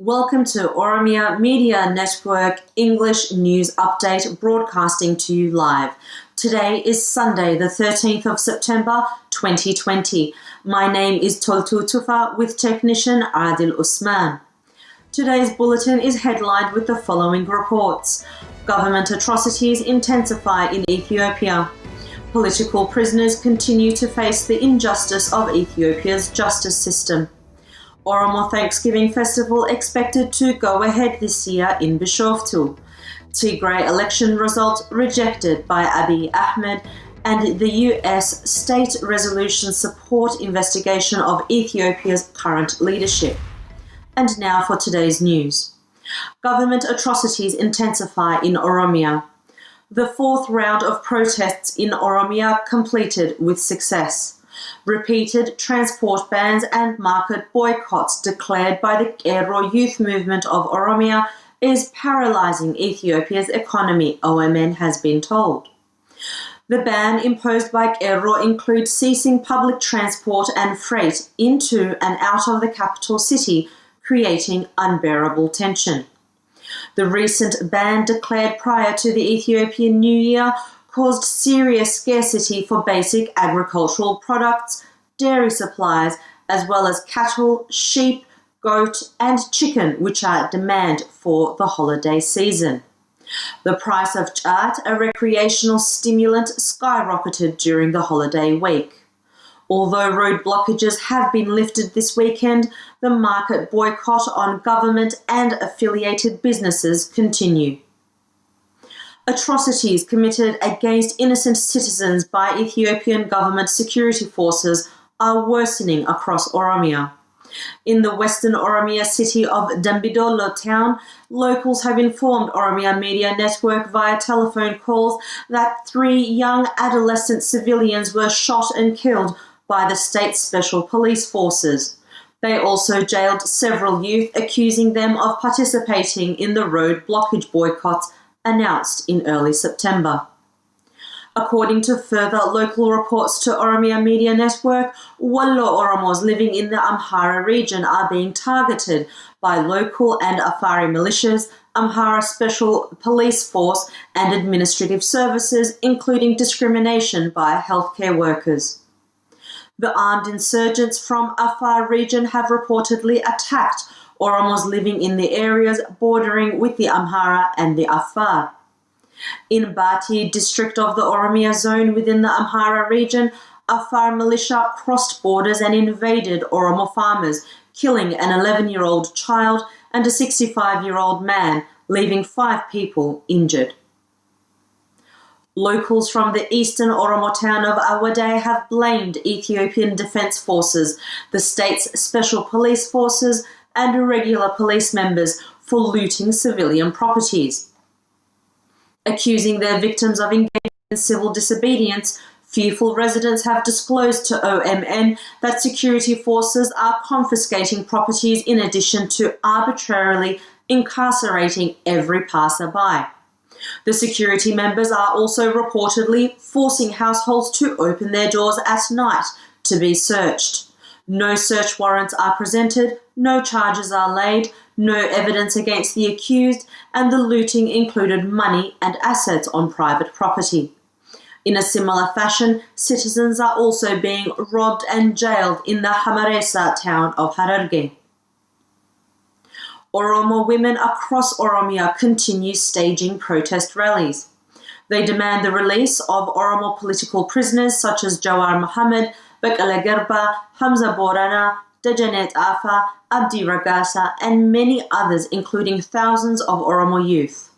Welcome to Oromia Media Network English News Update, broadcasting to you live. Today is Sunday, the 13th of September, 2020. My name is Toltu Tufa with technician Adil Usman. Today's bulletin is headlined with the following reports. Government atrocities intensify in Ethiopia. Political prisoners continue to face the injustice of Ethiopia's justice system. Oromo Thanksgiving Festival expected to go ahead this year in Bishoftu. Tigray election result rejected by Abiy Ahmed, and the US state resolution support investigation of Ethiopia's current leadership. And now for today's news. Government atrocities intensify in Oromia. The fourth round of protests in Oromia completed with success. Repeated transport bans and market boycotts declared by the Qeerroo Youth Movement of Oromia is paralysing Ethiopia's economy, OMN has been told. The ban imposed by Qeerroo includes ceasing public transport and freight into and out of the capital city, creating unbearable tension. The recent ban declared prior to the Ethiopian New Year caused serious scarcity for basic agricultural products, dairy supplies, as well as cattle, sheep, goat, and chicken, which are demand for the holiday season. The price of chat, a recreational stimulant, skyrocketed during the holiday week. Although road blockages have been lifted this weekend, the market boycott on government and affiliated businesses continue. Atrocities committed against innocent citizens by Ethiopian government security forces are worsening across Oromia. In the western Oromia city of Dambidolo town, locals have informed Oromia Media Network via telephone calls that 3 young adolescent civilians were shot and killed by the state special police forces. They also jailed several youth, accusing them of participating in the road blockage boycotts announced in early September. According to further local reports to Oromia Media Network, Wallo Oromos living in the Amhara region are being targeted by local and Afari militias, Amhara Special Police Force, and administrative services, including discrimination by healthcare workers. The armed insurgents from Afar region have reportedly attacked Oromos living in the areas bordering with the Amhara and the Afar. In Bati district of the Oromia zone within the Amhara region, Afar militia crossed borders and invaded Oromo farmers, killing an 11-year-old child and a 65-year-old man, leaving 5 people injured. Locals from the eastern Oromo town of Awade have blamed Ethiopian Defence Forces, the state's special police forces, and regular police members for looting civilian properties. Accusing their victims of engaging in civil disobedience, fearful residents have disclosed to OMN that security forces are confiscating properties in addition to arbitrarily incarcerating every passerby. The security members are also reportedly forcing households to open their doors at night to be searched. No search warrants are presented, no charges are laid, no evidence against the accused, and the looting included money and assets on private property. In a similar fashion, citizens are also being robbed and jailed in the Hamaresa town of Hararge. Oromo women across Oromia continue staging protest rallies. They demand the release of Oromo political prisoners such as Jawar Mohammed, Bekele Gerba, Hamza Borana, Dejanet Afa, Abdi Ragasa, and many others, including thousands of Oromo youth.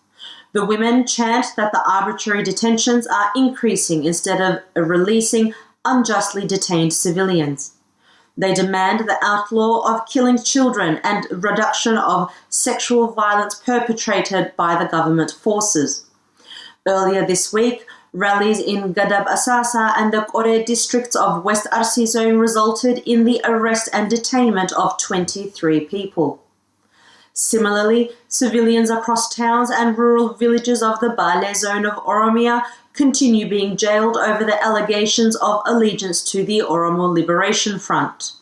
The women chant that the arbitrary detentions are increasing instead of releasing unjustly detained civilians. They demand the outlaw of killing children and reduction of sexual violence perpetrated by the government forces. Earlier this week, rallies in Gadab Asasa and the Kore districts of West Arsi zone resulted in the arrest and detainment of 23 people. Similarly, civilians across towns and rural villages of the Bale zone of Oromia continue being jailed over the allegations of allegiance to the Oromo Liberation Front.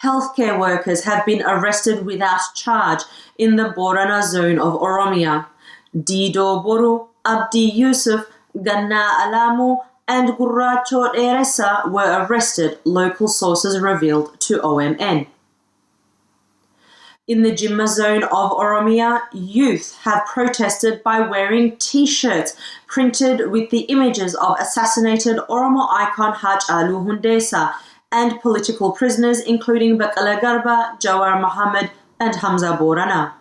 healthcare workers have been arrested without charge in the Borana zone of Oromia. Dido Boru, Abdi Yusuf, Ganna Alamu, and Gurracho Eresa were arrested, local sources revealed to OMN. In the Jimma zone of Oromia, youth have protested by wearing T-shirts printed with the images of assassinated Oromo icon Haj Alu Hundesa and political prisoners including Bakala Garba, Jawar Mohammed and Hamza Borana.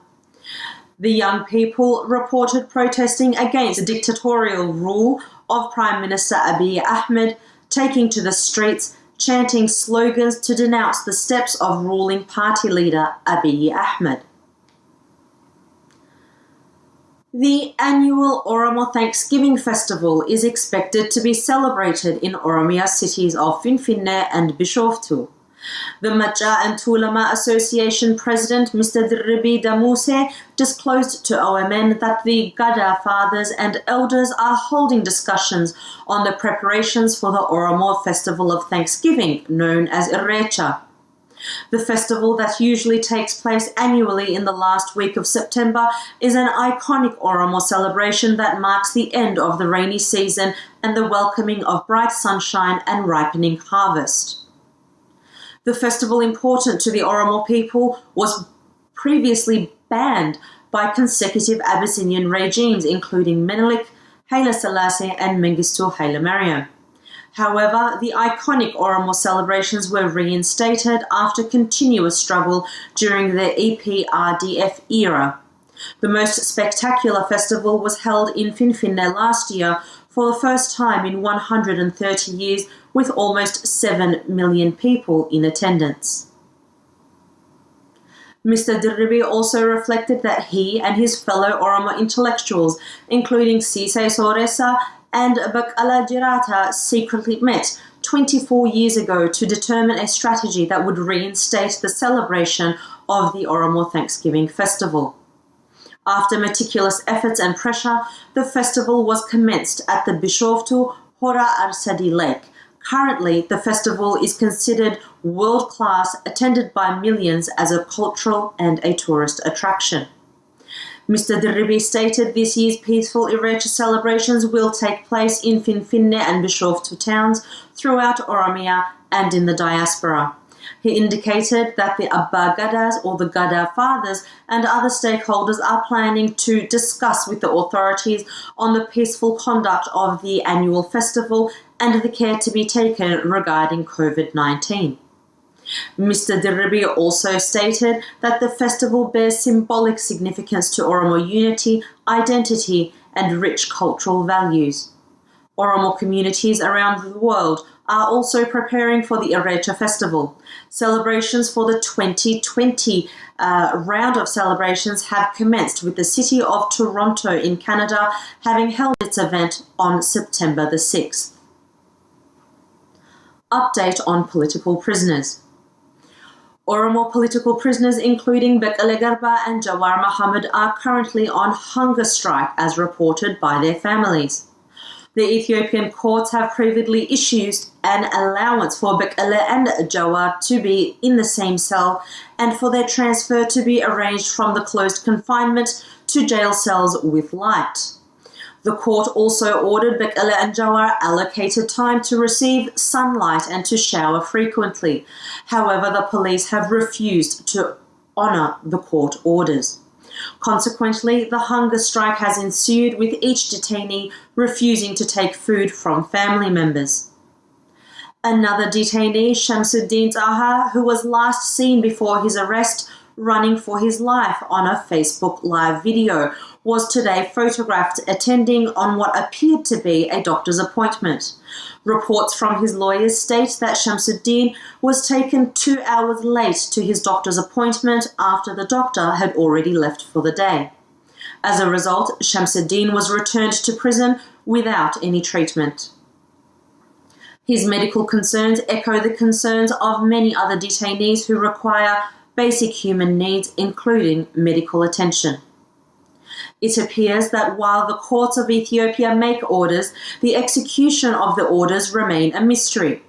The young people reported protesting against the dictatorial rule of Prime Minister Abiy Ahmed, taking to the streets, chanting slogans to denounce the steps of ruling party leader Abiy Ahmed. The annual Oromo Thanksgiving Festival is expected to be celebrated in Oromia cities of Finfinne and Bishoftu. The Maja and Tulama Association President Mr. Dirribi Damuse disclosed to OMN that the Gada fathers and elders are holding discussions on the preparations for the Oromo Festival of Thanksgiving, known as Irrecha. The festival that usually takes place annually in the last week of September is an iconic Oromo celebration that marks the end of the rainy season and the welcoming of bright sunshine and ripening harvest. The festival important to the Oromo people was previously banned by consecutive Abyssinian regimes including Menelik, Haile Selassie and Mengistu Haile Mariam. However, the iconic Oromo celebrations were reinstated after continuous struggle during the EPRDF era. The most spectacular festival was held in Finfinne last year for the first time in 130 years with almost 7 million people in attendance. Mr. Dirribi also reflected that he and his fellow Oromo intellectuals, including Sisay Soresa and Bakala Jirata, secretly met 24 years ago to determine a strategy that would reinstate the celebration of the Oromo Thanksgiving Festival. After meticulous efforts and pressure, the festival was commenced at the Bishoftu Hora Arsadi Lake. Currently, the festival is considered world-class, attended by millions as a cultural and a tourist attraction. Mr. Dirribi stated this year's peaceful Irrecha celebrations will take place in Finfinne and Bishoftu towns throughout Oromia and in the diaspora. He indicated that the Abba Gadas or the Gada fathers and other stakeholders are planning to discuss with the authorities on the peaceful conduct of the annual festival and the care to be taken regarding COVID-19. Mr. Dirribi also stated that the festival bears symbolic significance to Oromo unity, identity and rich cultural values. Oromo communities around the world are also preparing for the Irrecha festival. Celebrations for the 2020 round of celebrations have commenced, with the city of Toronto in Canada having held its event on September the 6th. Update on political prisoners. Oromo political prisoners including Bekele Garba and Jawar Mohammed are currently on hunger strike as reported by their families. The Ethiopian courts have previously issued an allowance for Bekele and Jawar to be in the same cell and for their transfer to be arranged from the closed confinement to jail cells with light. The court also ordered Bekele and Jawar allocated time to receive sunlight and to shower frequently. However, the police have refused to honour the court orders. Consequently, the hunger strike has ensued, with each detainee refusing to take food from family members. Another detainee, Shamsuddin Taha, who was last seen before his arrest running for his life on a Facebook Live video, was today photographed attending on what appeared to be a doctor's appointment. Reports from his lawyers state that Shamsuddin was taken 2 hours late to his doctor's appointment after the doctor had already left for the day. As a result, Shamsuddin was returned to prison without any treatment. His medical concerns echo the concerns of many other detainees who require basic human needs, including medical attention. It appears that while the courts of Ethiopia make orders, the execution of the orders remain a mystery.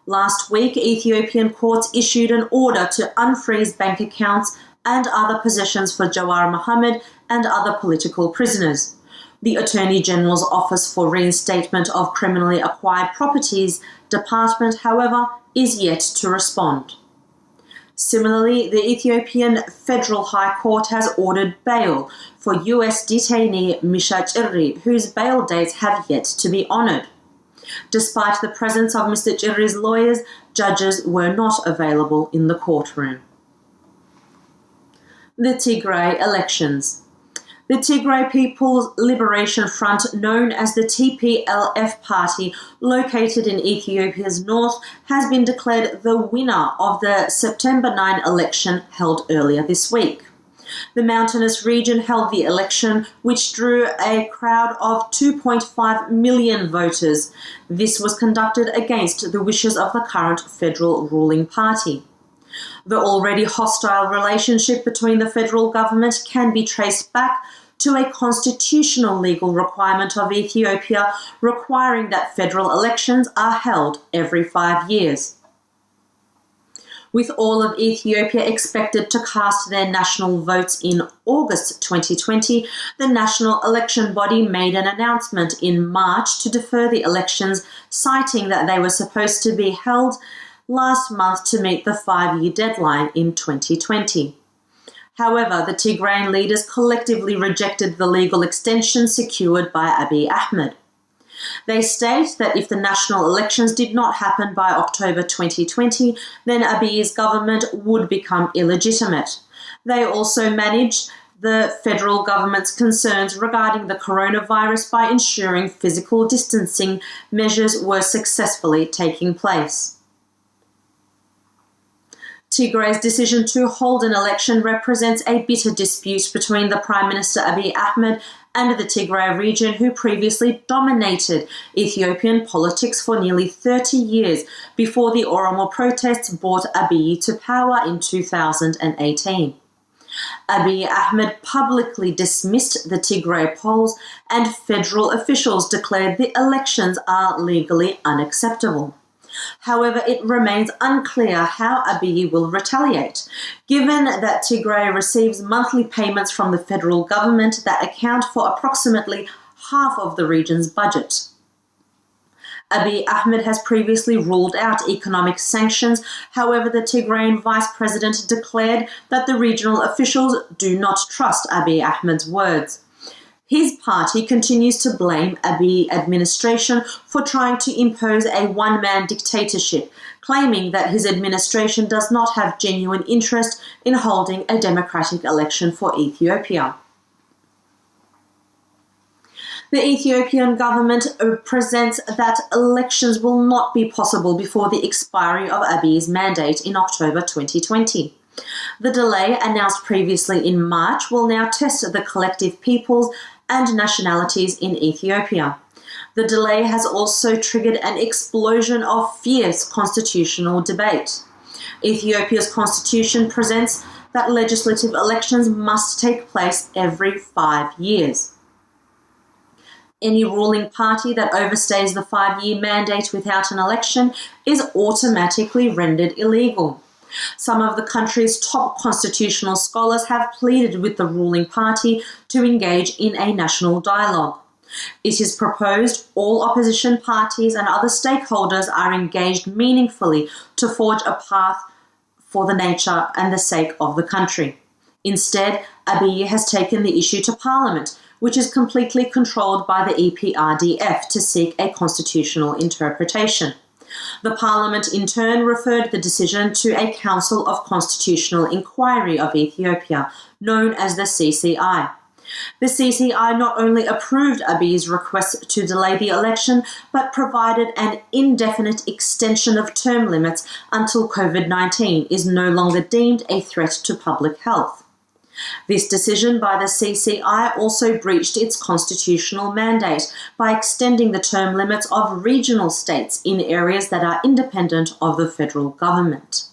Last week, Ethiopian courts issued an order to unfreeze bank accounts and other possessions for Jawar Mohammed and other political prisoners. The Attorney General's Office for Reinstatement of Criminally Acquired Properties Department, however, is yet to respond. Similarly, the Ethiopian Federal High Court has ordered bail for US detainee Misha Cirri, whose bail dates have yet to be honoured. Despite the presence of Mr. Cirri's lawyers, judges were not available in the courtroom. The Tigray Elections. The Tigray People's Liberation Front, known as the TPLF party, located in Ethiopia's north, has been declared the winner of the September 9 election held earlier this week. The mountainous region held the election, which drew a crowd of 2.5 million voters. This was conducted against the wishes of the current federal ruling party. The already hostile relationship between the federal government can be traced back to a constitutional legal requirement of Ethiopia requiring that federal elections are held every 5 years. With all of Ethiopia expected to cast their national votes in August 2020, the national election body made an announcement in March to defer the elections, citing that they were supposed to be held last month to meet the 5-year deadline in 2020. However, the Tigrayan leaders collectively rejected the legal extension secured by Abiy Ahmed. They state that if the national elections did not happen by October 2020, then Abiy's government would become illegitimate. They also managed the federal government's concerns regarding the coronavirus by ensuring physical distancing measures were successfully taking place. Tigray's decision to hold an election represents a bitter dispute between the Prime Minister Abiy Ahmed and the Tigray region, who previously dominated Ethiopian politics for nearly 30 years before the Oromo protests brought Abiy to power in 2018. Abiy Ahmed publicly dismissed the Tigray polls, and federal officials declared the elections are legally unacceptable. However, it remains unclear how Abiy will retaliate, given that Tigray receives monthly payments from the federal government that account for approximately half of the region's budget. Abiy Ahmed has previously ruled out economic sanctions. However, the Tigrayan vice president declared that the regional officials do not trust Abiy Ahmed's words. His party continues to blame Abiy administration for trying to impose a one-man dictatorship, claiming that his administration does not have genuine interest in holding a democratic election for Ethiopia. The Ethiopian government presents that elections will not be possible before the expiry of Abiy's mandate in October 2020. The delay, announced previously in March, will now test the collective peoples and nationalities in Ethiopia. The delay has also triggered an explosion of fierce constitutional debate. Ethiopia's constitution presents that legislative elections must take place every 5 years. Any ruling party that overstays the 5-year mandate without an election is automatically rendered illegal. Some of the country's top constitutional scholars have pleaded with the ruling party to engage in a national dialogue. It is proposed all opposition parties and other stakeholders are engaged meaningfully to forge a path for the nature and the sake of the country. Instead, Abiy has taken the issue to Parliament, which is completely controlled by the EPRDF, to seek a constitutional interpretation. The Parliament in turn referred the decision to a Council of Constitutional Inquiry of Ethiopia, known as the CCI. The CCI not only approved Abiy's request to delay the election, but provided an indefinite extension of term limits until COVID-19 is no longer deemed a threat to public health. This decision by the CCI also breached its constitutional mandate by extending the term limits of regional states in areas that are independent of the federal government.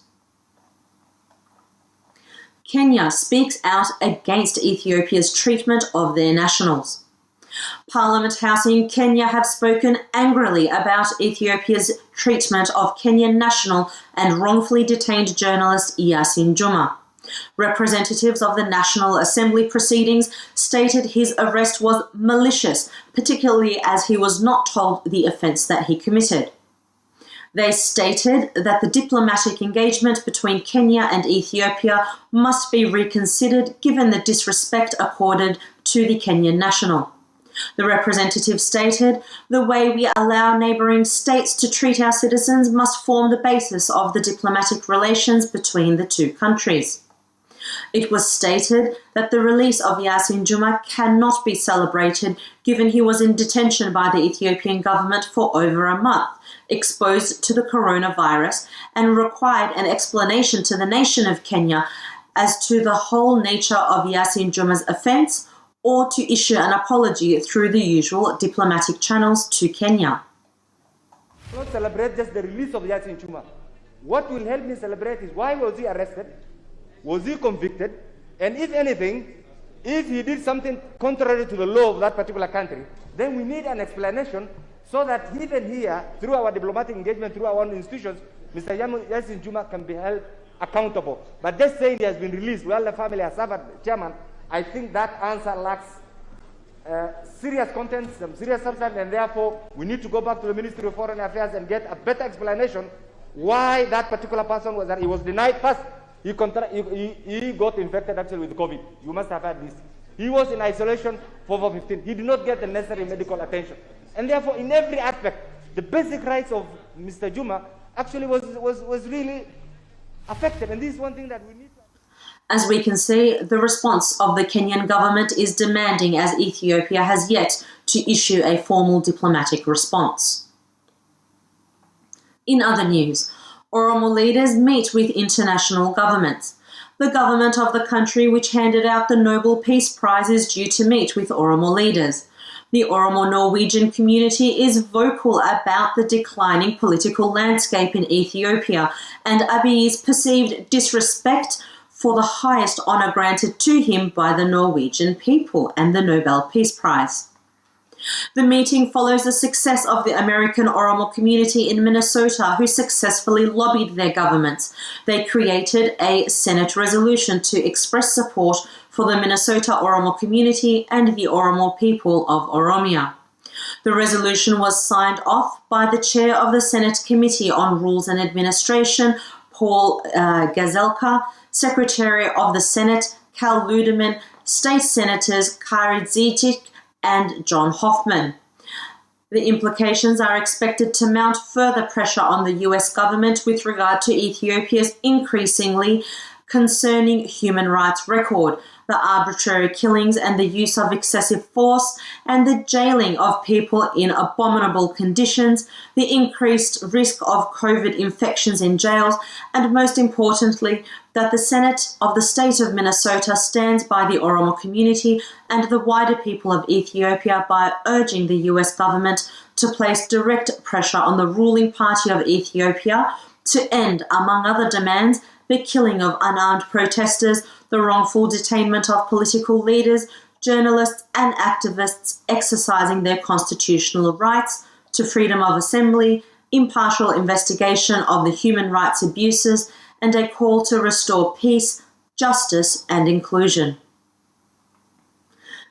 Kenya speaks out against Ethiopia's treatment of their nationals. Parliament House in Kenya have spoken angrily about Ethiopia's treatment of Kenyan national and wrongfully detained journalist Yasin Juma. Representatives of the National Assembly proceedings stated his arrest was malicious, particularly as he was not told the offence that he committed. They stated that the diplomatic engagement between Kenya and Ethiopia must be reconsidered given the disrespect accorded to the Kenyan national. The representative stated, "The way we allow neighbouring states to treat our citizens must form the basis of the diplomatic relations between the two countries." It was stated that the release of Yasin Juma cannot be celebrated given he was in detention by the Ethiopian government for over a month, exposed to the coronavirus, and required an explanation to the nation of Kenya as to the whole nature of Yasin Juma's offence, or to issue an apology through the usual diplomatic channels to Kenya. Not celebrate just the release of Yasin Juma. What will help me celebrate is why was he arrested? Was he convicted? And if anything, if he did something contrary to the law of that particular country, then we need an explanation so that even here, through our diplomatic engagement, through our own institutions, Mr. Yasin Juma can be held accountable. But just saying he has been released while the family has suffered, Chairman, I think that answer lacks serious content, some serious substance, and therefore we need to go back to the Ministry of Foreign Affairs and get a better explanation why that particular person was that he was denied. First, he got infected actually with COVID. You must have had this. He was in isolation for over 15. He did not get the necessary medical attention. And therefore, in every aspect, the basic rights of Mr. Juma actually was really affected. And this is one thing that we need to... As we can see, the response of the Kenyan government is demanding as Ethiopia has yet to issue a formal diplomatic response. In other news, Oromo leaders meet with international governments. The government of the country which handed out the Nobel Peace Prize is due to meet with Oromo leaders. The Oromo Norwegian community is vocal about the declining political landscape in Ethiopia and Abiy's perceived disrespect for the highest honour granted to him by the Norwegian people and the Nobel Peace Prize. The meeting follows the success of the American Oromo community in Minnesota, who successfully lobbied their governments. They created a Senate resolution to express support for the Minnesota Oromo community and the Oromo people of Oromia. The resolution was signed off by the chair of the Senate Committee on Rules and Administration, Paul Gazelka, Secretary of the Senate, Cal Ludeman, State Senators Kari Zichik and John Hoffman. The implications are expected to mount further pressure on the US government with regard to Ethiopia's increasingly concerning human rights record, the arbitrary killings and the use of excessive force, and the jailing of people in abominable conditions, the increased risk of COVID infections in jails, and most importantly, that the Senate of the state of Minnesota stands by the Oromo community and the wider people of Ethiopia by urging the US government to place direct pressure on the ruling party of Ethiopia to end, among other demands, the killing of unarmed protesters, the wrongful detainment of political leaders, journalists and activists exercising their constitutional rights to freedom of assembly, impartial investigation of the human rights abuses, and a call to restore peace, justice and inclusion.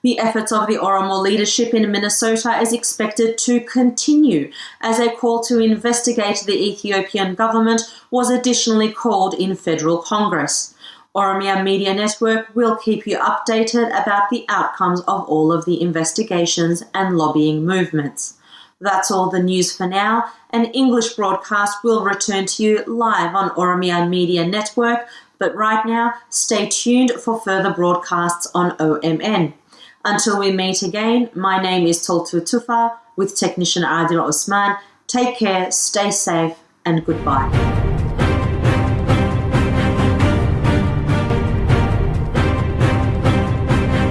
The efforts of the Oromo leadership in Minnesota is expected to continue, as a call to investigate the Ethiopian government was additionally called in federal Congress. Oromia Media Network will keep you updated about the outcomes of all of the investigations and lobbying movements. That's all the news for now. An English broadcast will return to you live on Oromia Media Network, but right now, stay tuned for further broadcasts on OMN. Until we meet again, my name is Toltu Tufa with technician Adil Osman. Take care, stay safe, and goodbye.